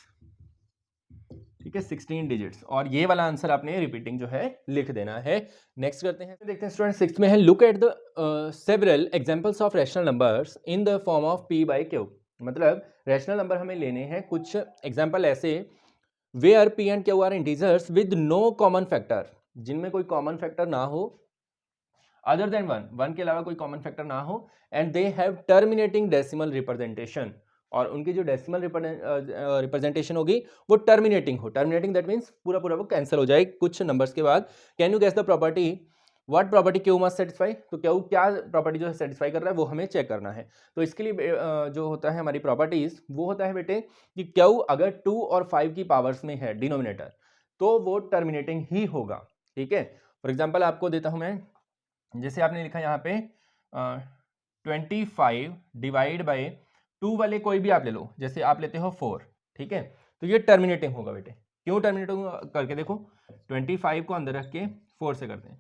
[SPEAKER 1] ठीक है, 16 डिजिट्स, और ये वाला आंसर आपने रिपीटिंग जो है लिख देना है। नेक्स्ट करते हैं, देखते हैं स्टूडेंट 6th में है, look at the several examples of rational numbers in the form of p by q। मतलब रैशनल नंबर हमें लेने हैं, कुछ एग्जांपल ऐसे where p and q are integers with no common factor, जिनमें कोई कॉमन फैक्टर ना हो अदर देन 1 के अलावा कोई कॉमन फैक्टर ना हो, and they have terminating decimal representation, और उनकी जो डेसिमल रिप्रेजेंटेशन होगी वो टर्मिनेटिंग हो। टर्मिनेटिंग दैट मीन्स पूरा पूरा वो कैंसिल हो जाए कुछ नंबर्स के बाद। Can you guess the property, what property q must satisfy, तो क्यू क्या प्रॉपर्टी जो है सेटिस्फाई कर रहा है वो हमें चेक करना है। तो इसके लिए जो होता है हमारी प्रॉपर्टीज, वो होता है बेटे कि क्यू अगर 2 और 5 की पावर्स में है डिनोमिनेटर, तो वो टर्मिनेटिंग ही होगा। ठीक है, फॉर एग्जाम्पल आपको देता हूं मैं, जैसे आपने लिखा यहाँ पे 25 डिवाइड बाई 2 वाले कोई भी आप ले लो, जैसे आप लेते हो 4। ठीक है, तो ये टर्मिनेटिंग होगा बेटे। क्यों टर्मिनेटिंग करके देखो, 25 को अंदर रख के 4 से करते हैं,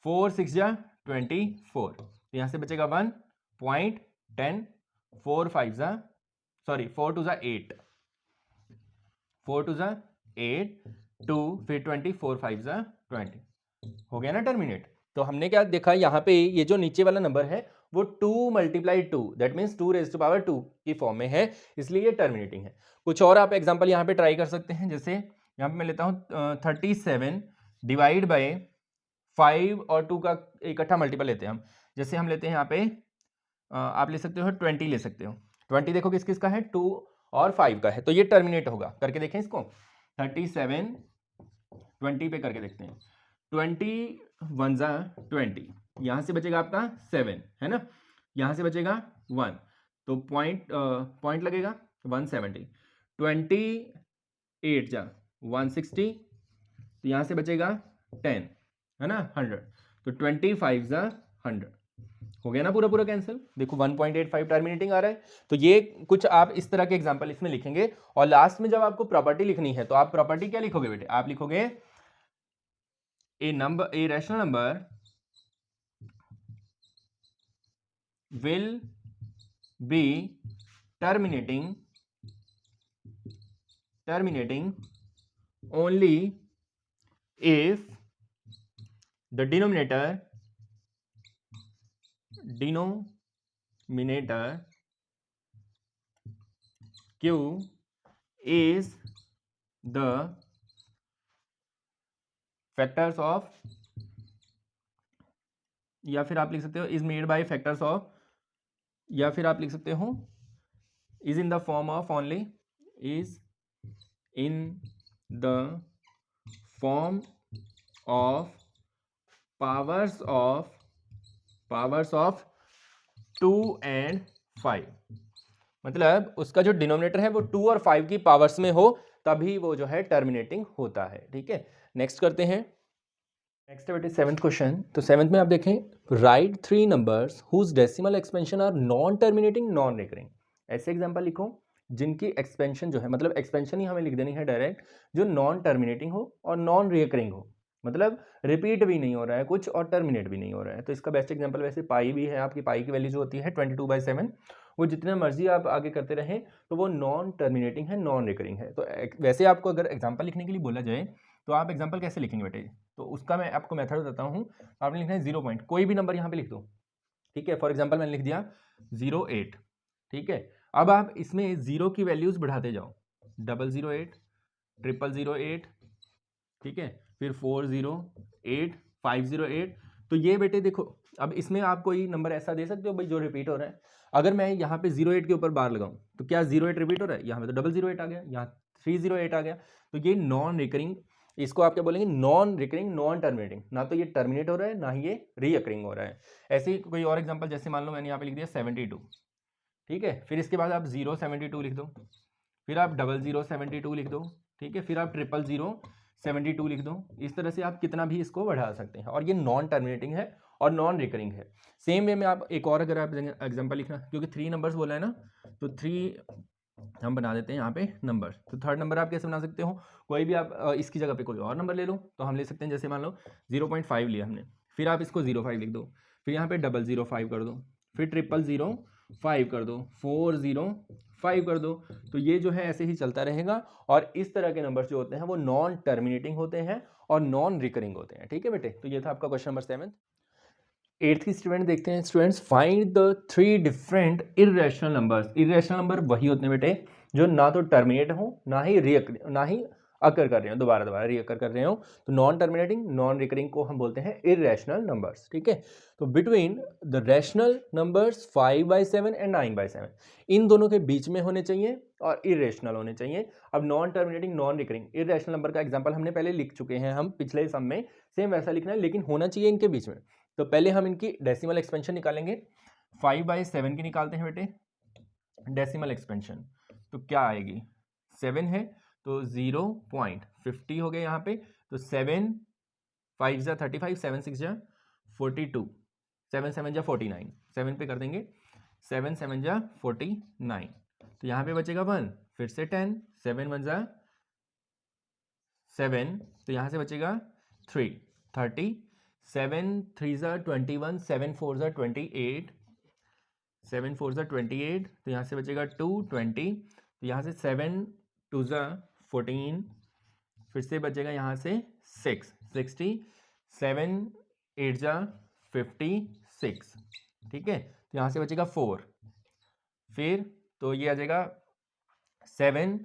[SPEAKER 1] 4 6 जा 24, तो यहाँ से बचेगा 1.10, 4 5 जा 4 2 जा 8, 4 2 जा 8 2, फिर 20 4 5 जा 20, हो गया ना टर्मिनेट। तो हमने क्या देखा यहाँ पे, ये जो नीचे वाला नंबर है वो 2 × 2, that means 2 raised to power 2 की फॉर्म में है, इसलिए ये टर्मिनेटिंग है। कुछ और आप एग्जांपल यहाँ पे ट्राई कर सकते हैं, जैसे यहाँ पे मैं लेता हूँ 37 डिवाइड बाय 5 और 2 का इकट्ठा मल्टीपल लेते हैं हम, जैसे हम लेते हैं यहाँ पे आप ले सकते हो 20 ले सकते हो। 20 देखो किस किस का है, 2 और 5 का है, तो ये टर्मिनेट होगा। करके देखें इसको, 37 20 पे करके देखते हैं, 20 1 जा 20, यहाँ से बचेगा आपका 7 है ना, यहाँ से बचेगा 1, तो पॉइंट लगेगा 170, 28 जा 160, तो यहाँ से बचेगा 10, है ना 100, तो 25 जा 100 हो गया ना पूरा पूरा कैंसिल। देखो 1.85 टर्मिनेटिंग आ रहा है। तो ये कुछ आप इस तरह के एग्जांपल इसमें लिखेंगे और लास्ट में जब आपको प्रॉपर्टी लिखनी है तो आप प्रॉपर्टी क्या लिखोगे बेटे, आप लिखोगे a rational number will be terminating only if the denominator q is the factors of, या फिर आप लिख सकते हो is made by factors of, या फिर आप लिख सकते हो is in the form of only, is in the form of powers of 2 and 5, मतलब उसका जो डिनोमिनेटर है वो 2 और 5 की पावर्स में हो तभी वो जो है टर्मिनेटिंग होता है। ठीक है, नेक्स्ट करते हैं। नेक्स्ट है बेटे 7th क्वेश्चन। तो 7th में आप देखें, write 3 numbers whose decimal expansion are non terminating non recurring. ऐसे एग्जांपल लिखो जिनकी एक्सपेंशन जो है, मतलब एक्सपेंशन ही हमें लिख देनी है डायरेक्ट, जो नॉन टर्मिनेटिंग हो और नॉन रिकरिंग हो, मतलब रिपीट भी नहीं हो रहा है कुछ और टर्मिनेट भी नहीं हो रहा है। तो इसका बेस्ट एग्जांपल वैसे पाई भी है, आपकी पाई की वैल्यू जो होती है 22/7, वो जितने मर्जी आप आगे करते रहें तो वो नॉन टर्मिनेटिंग है, नॉन रिकरिंग है। तो वैसे आपको अगर एग्जांपल लिखने के लिए बोला जाए तो आप एग्जांपल कैसे लिखेंगे बेटे, तो उसका मैं आपको मेथड बताता हूँ। आपने लिखना है 0 पॉइंट, कोई भी नंबर यहाँ पे लिख दो। ठीक है, फॉर एग्जांपल मैंने लिख दिया 08। ठीक है, अब आप इसमें 0 की वैल्यूज बढ़ाते जाओ, 008, 0008, ठीक है, फिर 408, 508। तो ये बेटे देखो, अब इसमें आप कोई नंबर ऐसा दे सकते हो भाई जो रिपीट हो रहा है। अगर मैं यहाँ पे 08 के ऊपर बार लगाऊं तो क्या 08 रिपीट हो रहा है, यहाँ पे तो 008 आ गया, यहाँ 308 आ गया। तो ये नॉन रिकरिंग, इसको आप क्या बोलेंगे, नॉन रिकरिंग नॉन टर्मिनेटिंग, ना तो ये टर्मिनेट हो रहा है ना ही ये रीअकरिंग हो रहा है। ऐसे ही कोई और एग्जांपल, जैसे मान लो मैंने यहाँ पे लिख दिया 72। ठीक है, फिर इसके बाद आप 072 लिख दो, फिर आप 0072 लिख दो, ठीक है, फिर आप 00072 लिख दो। इस तरह से आप कितना भी इसको बढ़ा सकते हैं, और ये नॉन टर्मिनेटिंग है और नॉन रिकरिंग है। सेम वे में आप एक और अगर आप एग्जांपल लिखना, क्योंकि 3 नंबर्स बोला है ना, तो 3 हम बना देते हैं यहाँ पे नंबर। तो थर्ड नंबर आप कैसे बना सकते हो, कोई भी आप इसकी जगह पे कोई और नंबर ले लो। तो हम ले सकते हैं, जैसे मान लो 0.5 लिया हमने, फिर आप इसको 05 लिख दो, फिर यहाँ पे 005 कर दो, फिर 0005 कर दो, 405 कर दो। तो ये जो है ऐसे ही चलता रहेगा, और इस तरह के नंबर्स जो होते हैं वो नॉन टर्मिनेटिंग होते हैं और नॉन रिकरिंग होते हैं। ठीक है बेटे, तो ये था आपका क्वेश्चन नंबर 7। 8th की स्टूडेंट देखते हैं। Students, find the 3 different irrational numbers. Irrational number वही होते हैं बेटे जो ना तो टर्मिनेट हो ना ही अकर कर रहे हो, दोबारा रीअकर कर रहे हो। तो नॉन टर्मिनेटिंग नॉन रिकरिंग को हम बोलते हैं इरेशनल नंबर्स। ठीक है, तो between the rational numbers 5/7 and 9/7, इन दोनों के बीच में होने चाहिए और इरेशनल होने चाहिए। अब non terminating non recurring irrational number का एग्जांपल हमने पहले लिख चुके हैं, हम पिछले सम में, सेम वैसा लिखना है, लेकिन होना चाहिए इनके बीच में। तो पहले हम इनकी डेसिमल एक्सपेंशन निकालेंगे। 5/7 की निकालते हैं बेटे डेसिमल एक्सपेंशन। तो क्या आएगी, 7 है तो 0.50 हो गए यहाँ पे। तो 7 5 जा 35, 7 6 जा 42, 7 7 जा 49, 7 पे कर देंगे, 7 7 जा 49। तो यहाँ पे बचेगा 1, फिर से 10, 7 1 जा 7, तो यहाँ से बचेगा 3, 30, 7 3 जा 21, 7 4 जा 28, 7 4 जा 28, तो यहाँ से बचेगा 2 20, तो यहाँ से 7 2 जा 14, फिर से बचेगा यहाँ से 6 60, 7 8 जा 56, ठीक है, तो यहाँ से बचेगा 4, फिर तो ये आ जाएगा 7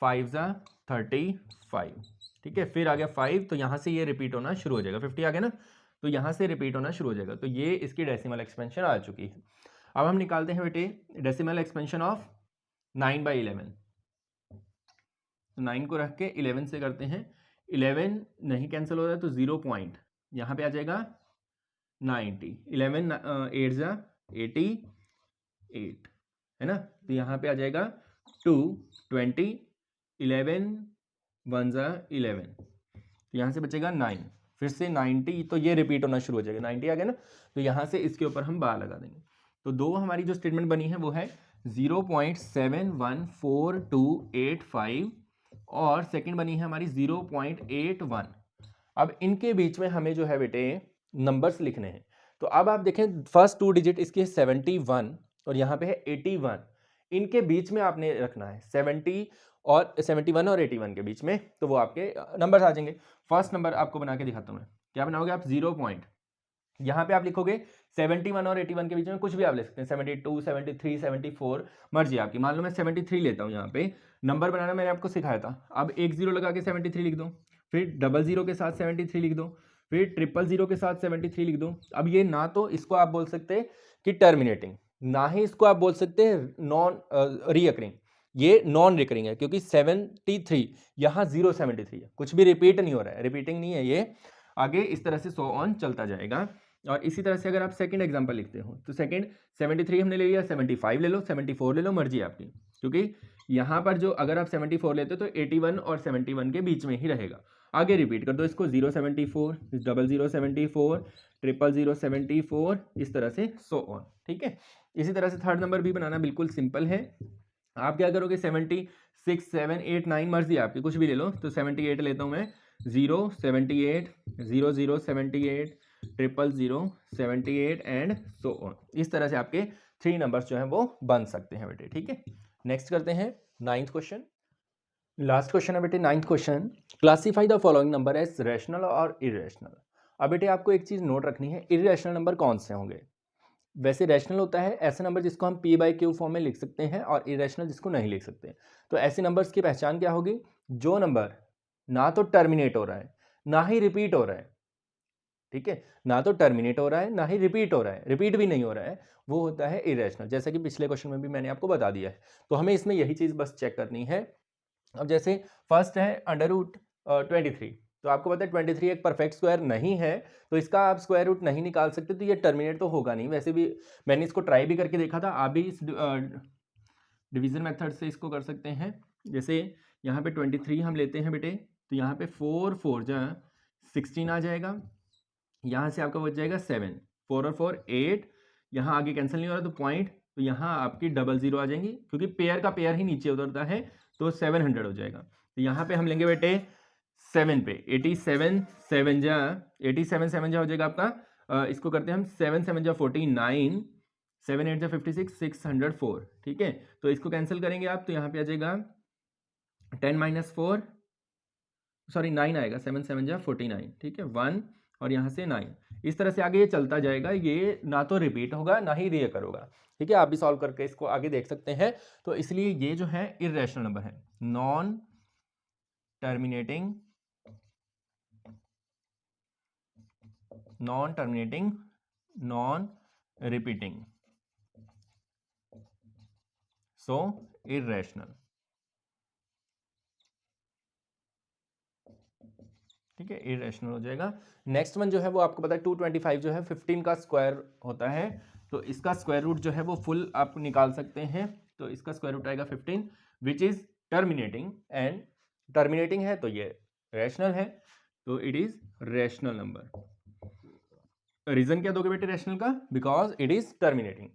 [SPEAKER 1] 5 जा 35, ठीक है, फिर आ गया 5, तो यहाँ से ये रिपीट होना शुरू हो जाएगा, 50 आ गया ना, तो यहाँ से रिपीट होना शुरू हो जाएगा। तो ये इसकी डेसिमल एक्सपेंशन आ चुकी है। अब हम निकालते हैं बेटे डेसिमल एक्सपेंशन ऑफ 9/11। तो 9 को रख के 11 से करते हैं, 11 नहीं कैंसिल हो रहा है तो 0 पॉइंट यहाँ पे आ जाएगा 90, 11 8 जा 88, है ना, तो यहाँ पे आ जाएगा 2, 20, 11 1 जा 11, तो यहाँ से बचेगा 9, फिर से 90, तो ये रिपीट होना शुरू हो जाएगा, 90 आ गया ना, तो यहाँ से इसके ऊपर हम बार लगा देंगे। तो दो हमारी जो स्टेटमेंट बनी है वो है 0.714285 और सेकंड बनी है हमारी 0.81। अब इनके बीच में हमें जो है बेटे नंबर्स लिखने हैं। तो अब आप देखें फर्स्ट 2 डिजिट इसके 71 और यहाँ पे है 81, इनके बीच में आपने रखना है 71 और 81 के बीच में, तो वो आपके नंबर्स आ जाएंगे। फर्स्ट नंबर आपको बना के दिखाता हूँ मैं, क्या बनाओगे आप, 0 पॉइंट, यहाँ पे आप लिखोगे 71 और 81 के बीच में कुछ भी आप ले सकते हैं, 72, 73, 74, मर्जी आपकी। मान लो मैं 73 लेता हूँ, यहाँ पे नंबर बनाना मैंने आपको सिखाया था। अब एक 0 लगा के 73 लिख दो, फिर 00 के साथ 73 लिख दो, फिर 000 के साथ 73 लिख दो। अब ये ना तो इसको आप बोल सकते हैं कि टर्मिनेटिंग, ना ही इसको आप बोल सकते हैं नॉन रीअकरिंग, ये नॉन रिकरिंग है क्योंकि 73 यहाँ 073 है, कुछ भी रिपीट नहीं हो रहा है, रिपीटिंग नहीं है ये। आगे इस तरह से 100 ऑन चलता जाएगा। और इसी तरह से अगर आप सेकंड एग्जांपल लिखते हो तो सेकंड 73 हमने ले लिया, 75 ले लो, 74 ले लो, मर्जी आपकी, क्योंकि यहाँ पर जो अगर आप 74 लेते हो तो 81 और 71 के बीच में ही रहेगा। आगे रिपीट कर दो इसको, 074, 0074, 00074, इस तरह से 100 ऑन, ठीक है। इसी तरह से थर्ड नंबर भी बनाना बिल्कुल सिंपल है। आप क्या करोगे, 76, 7, 8, 9 मर्जी आपकी, कुछ भी ले लो। तो 78 लेता हूँ मैं, 0, 78, 00, 78, 000, 78 एंड सो ऑन। इस तरह से आपके 3 नंबर्स जो हैं वो बन सकते हैं बेटे, ठीक है। नेक्स्ट करते हैं 9th क्वेश्चन। लास्ट क्वेश्चन है बेटे 9th question, classify the following number as rational और इरेशनल। अब बेटे आपको एक चीज़ नोट रखनी है, इरेशनल नंबर कौन से होंगे। वैसे रैशनल होता है ऐसे नंबर जिसको हम p/q फॉर्म में लिख सकते हैं और इरेशनल जिसको नहीं लिख सकते। तो ऐसे नंबर्स की पहचान क्या होगी, जो नंबर ना तो टर्मिनेट हो रहा है ना ही रिपीट हो रहा है, ठीक है, ना तो टर्मिनेट हो रहा है ना ही रिपीट हो रहा है, रिपीट भी नहीं हो रहा है, वो होता है इरेशनल, जैसा कि पिछले क्वेश्चन में भी मैंने आपको बता दिया है। तो हमें इसमें यही चीज़ बस चेक करनी है। अब जैसे फर्स्ट है √23, तो आपको पता है 23 एक परफेक्ट स्क्वायर नहीं है, तो इसका आप स्क्वायर रूट नहीं निकाल सकते, तो ये टर्मिनेट तो होगा नहीं। वैसे भी मैंने इसको ट्राई भी करके देखा था, आप भी इस डिवीजन मेथड से इसको कर सकते हैं। जैसे यहाँ पे 23 हम लेते हैं बेटे, तो यहाँ पे 4 4 जा 16 आ जाएगा, यहाँ से आपका बच जाएगा 7, 4 और 4 8, यहाँ आगे कैंसिल नहीं हो रहा तो पॉइंट, तो यहाँ आपकी 00 आ जाएंगी, क्योंकि पेयर का पेयर ही नीचे उतरता है, तो 700 हो जाएगा। तो यहाँ पे हम लेंगे बेटे 7 पे, 87 7 जा 87 7 जा हो जाएगा आपका, इसको करते हैं हम 7 7 जा 49, 7 8 जा 56, 604, ठीक है। तो इसको कैंसिल करेंगे आप, तो यहाँ पे आ जाएगा 10 - 4, सॉरी 9 आएगा, 7 7 जा 49, ठीक है, 1 और यहाँ से 9, इस तरह से आगे ये चलता जाएगा, ये ना तो रिपीट होगा ना ही रीअकर होगा, ठीक है। आप भी सॉल्व करके इसको आगे देख सकते हैं। तो इसलिए ये जो है इरेशनल नंबर है, नॉन टर्मिनेटिंग, नॉन रिपीटिंग, सो इरेशनल, ठीक है, इरेशनल हो जाएगा। नेक्स्ट वन जो है वो आपको पता है 225 जो है 15 का स्क्वायर होता है, तो इसका स्क्वायर रूट जो है वो फुल आप निकाल सकते हैं। तो इसका स्क्वायर रूट आएगा 15 which is terminating, and terminating है तो ये रैशनल है, तो it is rational number. Reason क्या दोगे बेटे रैशनल का, बिकॉज इट इज टर्मिनेटिंग।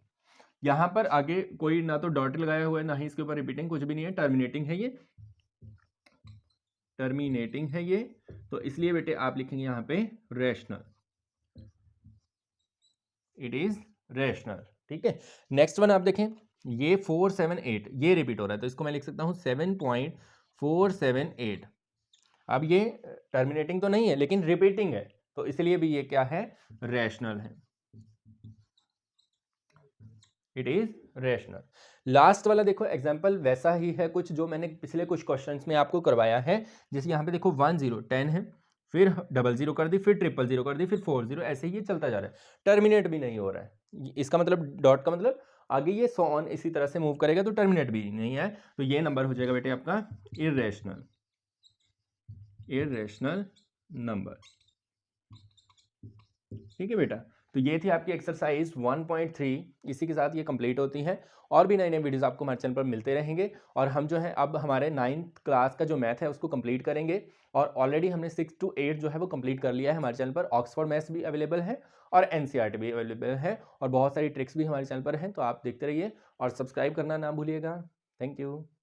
[SPEAKER 1] यहां पर आगे कोई ना तो डॉट लगाया हुआ है ना ही इसके ऊपर रिपीटिंग, कुछ भी नहीं है, टर्मिनेटिंग है ये, टर्मिनेटिंग है ये, तो इसलिए बेटे आप लिखेंगे यहां पे रैशनल, इट इज रैशनल, ठीक है। नेक्स्ट वन आप देखें, ये 478 ये रिपीट हो रहा है, तो इसको मैं लिख सकता हूं 7.478। अब ये टर्मिनेटिंग तो नहीं है लेकिन रिपीटिंग है, तो इसलिए भी ये क्या है, रैशनल है, इट इज रैशनल। लास्ट वाला देखो एग्जांपल वैसा ही है कुछ जो मैंने पिछले कुछ क्वेश्चंस में आपको करवाया है। जैसे यहाँ पे देखो 10 10 है, फिर 00 कर दी, फिर 000 कर दी, फिर 40, ऐसे ही चलता जा रहा है, टर्मिनेट भी नहीं हो रहा है। इसका मतलब डॉट का मतलब आगे ये सो ऑन इसी तरह से मूव करेगा तो टर्मिनेट भी नहीं है, तो ये नंबर हो जाएगा बेटे आपका इरेशनल, इरेशनल नंबर, ठीक है बेटा। तो ये थी आपकी एक्सरसाइज 1.3, इसी के साथ ये कंप्लीट होती हैं। और भी नए नए वीडियोस आपको हमारे चैनल पर मिलते रहेंगे। और हम जो है अब हमारे 9th क्लास का जो मैथ है उसको कंप्लीट करेंगे। और ऑलरेडी हमने 6 to 8 जो है वो कंप्लीट कर लिया है। हमारे चैनल पर ऑक्सफोर्ड मैथ्स भी अवेलेबल है और एनसीईआरटी भी अवेलेबल है, और बहुत सारी ट्रिक्स भी हमारे चैनल पर हैं, तो आप देखते रहिए और सब्सक्राइब करना ना भूलिएगा। Thank you.